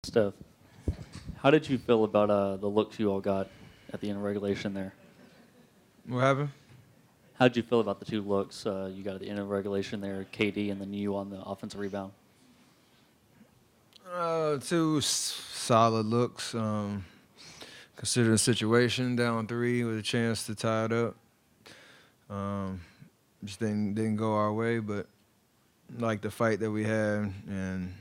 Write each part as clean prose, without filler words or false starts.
Steph, how did you feel about the looks you all got at the end of regulation there? What happened? How did you feel about the two looks you got at the end of regulation there, KD and then you on the offensive rebound? Two solid looks. Considering the situation, down three with a chance to tie it up. Just didn't go our way, but like the fight that we had, and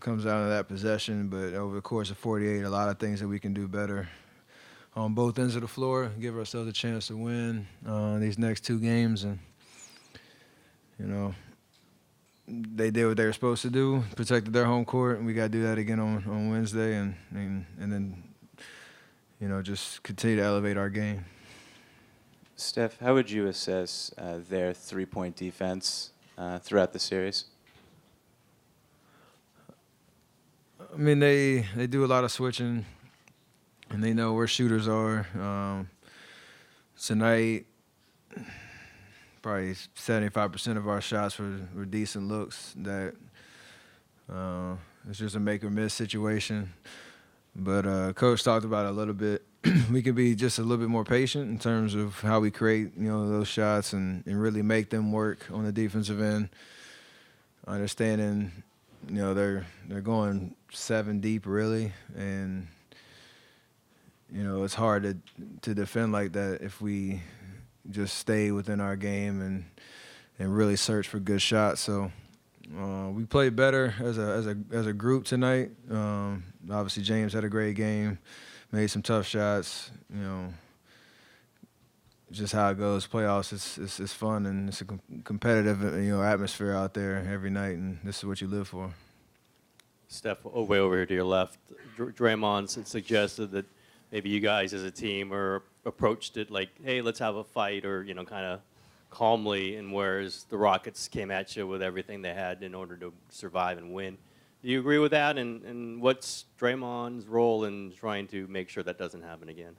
comes down to that possession. But over the course of 48, a lot of things that we can do better on both ends of the floor, give ourselves a chance to win these next two games, and they did what they were supposed to do, protected their home court, and we got to do that again on Wednesday, and then just continue to elevate our game. Steph, how would you assess their three-point defense throughout the series? I mean, they do a lot of switching, and they know where shooters are. Tonight, probably 75% of our shots were decent looks. That it's just a make or miss situation. But Coach talked about it a little bit. We can be just a little bit more patient in terms of how we create, those shots and really make them work on the defensive end. Understanding, they're going 7 deep really, and it's hard to defend like that if we just stay within our game and really search for good shots. So we played better as a group tonight. Obviously James had a great game, made some tough shots. Just how it goes. Playoffs, it's fun, and it's a competitive atmosphere out there every night, and this is what you live for. Steph, way over here to your left, Draymond suggested that maybe you guys as a team approached it like, hey, let's have a fight, or kind of calmly, and whereas the Rockets came at you with everything they had in order to survive and win. Do you agree with that? And what's Draymond's role in trying to make sure that doesn't happen again?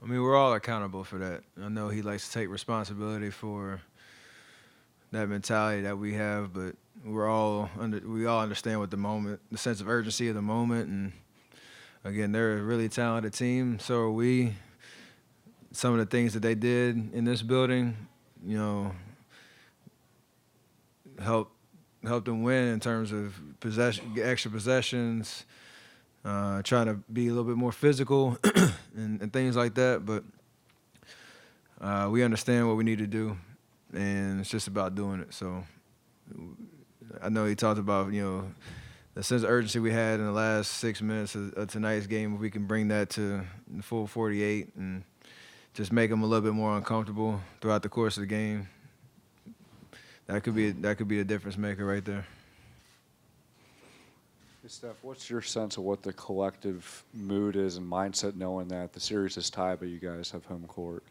I mean, we're all accountable for that. I know he likes to take responsibility for that mentality that we have, but we all understand what the sense of urgency of the moment, and again, they're a really talented team. So are we. Some of the things that they did in this building, helped them win in terms of extra possessions, trying to be a little bit more physical and things like that. But we understand what we need to do, and it's just about doing it. So I know he talked about, the sense of urgency we had in the last 6 minutes of tonight's game. If we can bring that to the full 48 and just make them a little bit more uncomfortable throughout the course of the game, that could be a difference maker right there. Hey, Steph, what's your sense of what the collective mood is and mindset, knowing that the series is tied, but you guys have home court?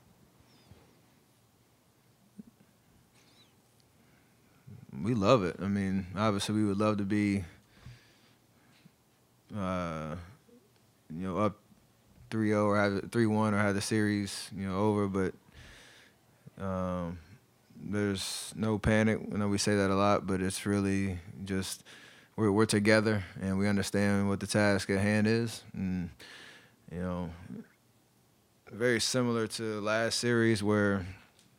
We love it. I mean, obviously, we would love to be, up 3-0 or have 3-1 or have the series, over. But there's no panic. I know we say that a lot, but it's really just we're together and we understand what the task at hand is. And very similar to last series where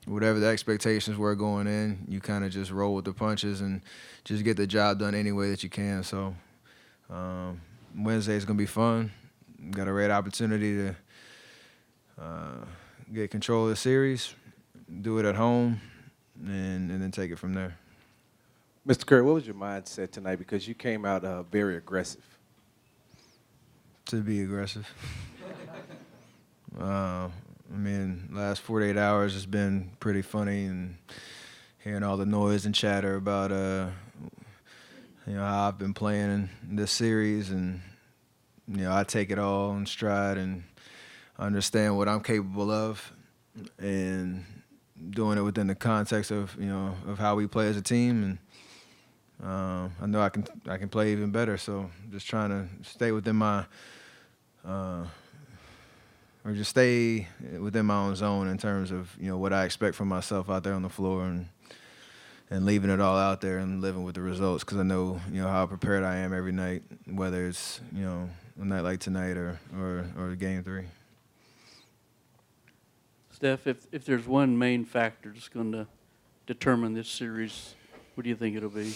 whatever the expectations were going in, you kind of just roll with the punches and just get the job done any way that you can. So Wednesday is going to be fun. Got a great opportunity to get control of the series, do it at home, and then take it from there. Mr. Curry, what was your mindset tonight? Because you came out very aggressive. To be aggressive. I mean, last 48 hours has been pretty funny, and hearing all the noise and chatter about how I've been playing in this series, and I take it all in stride and understand what I'm capable of, and doing it within the context of of how we play as a team, and I know I can play even better. So just trying to stay within my stay within my own zone in terms of what I expect from myself out there on the floor, and and leaving it all out there and living with the results, because I know, how prepared I am every night, whether it's, a night like tonight or game 3. Steph, if there's one main factor that's going to determine this series, what do you think it'll be?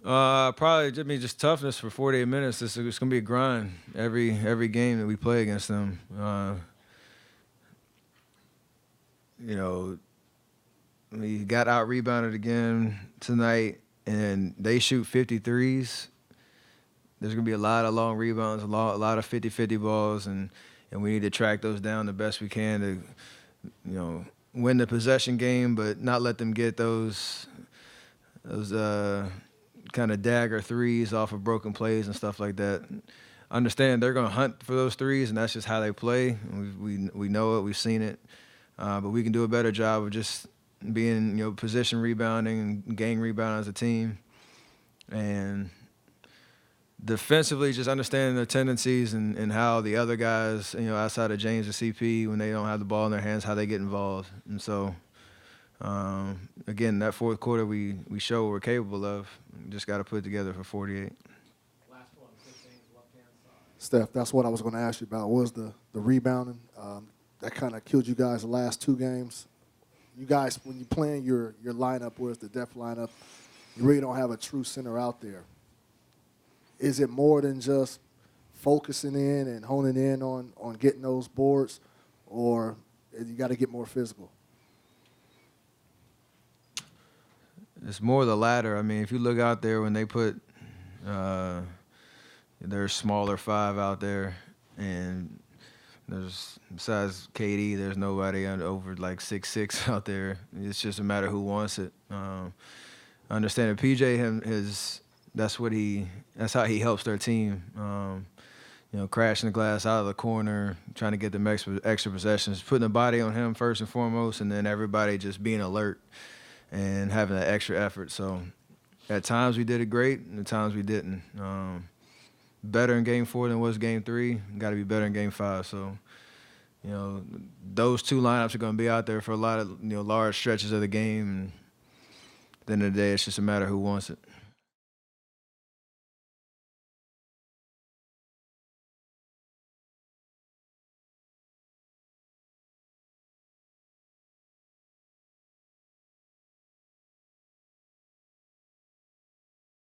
Probably just toughness for 48 minutes. It's going to be a grind every game that we play against them. We got out rebounded again tonight, and they shoot 53s. There's going to be a lot of long rebounds, a lot of 50-50 balls, and we need to track those down the best we can to, win the possession game, but not let them get those kind of dagger threes off of broken plays and stuff like that. Understand they're going to hunt for those threes, and that's just how they play. We know it, we've seen it, but we can do a better job of just being, position rebounding and gang rebounding as a team, and defensively just understanding their tendencies and how the other guys, outside of James and CP, when they don't have the ball in their hands, how they get involved. And so, again, that fourth quarter we show what we're capable of. We just got to put it together for 48. Last one, 15, left-hand side. Steph, that's what I was going to ask you about, was the rebounding. That kind of killed you guys the last 2 games. You guys, when you're playing your lineup, where's the depth lineup, you really don't have a true center out there. Is it more than just focusing in and honing in on getting those boards, or you got to get more physical? It's more the latter. I mean, if you look out there when they put their smaller 5 out there, and besides KD, there's nobody over like 6'6" out there. It's just a matter who wants it. Understanding PJ, that's how he helps their team. Crashing the glass out of the corner, trying to get them extra possessions, putting the body on him first and foremost, and then everybody just being alert and having that extra effort. So at times we did it great, and at times we didn't. Better in game 4 than was game 3. Got to be better in game 5. So, those 2 lineups are going to be out there for a lot of large stretches of the game. And at the end of the day, it's just a matter of who wants it.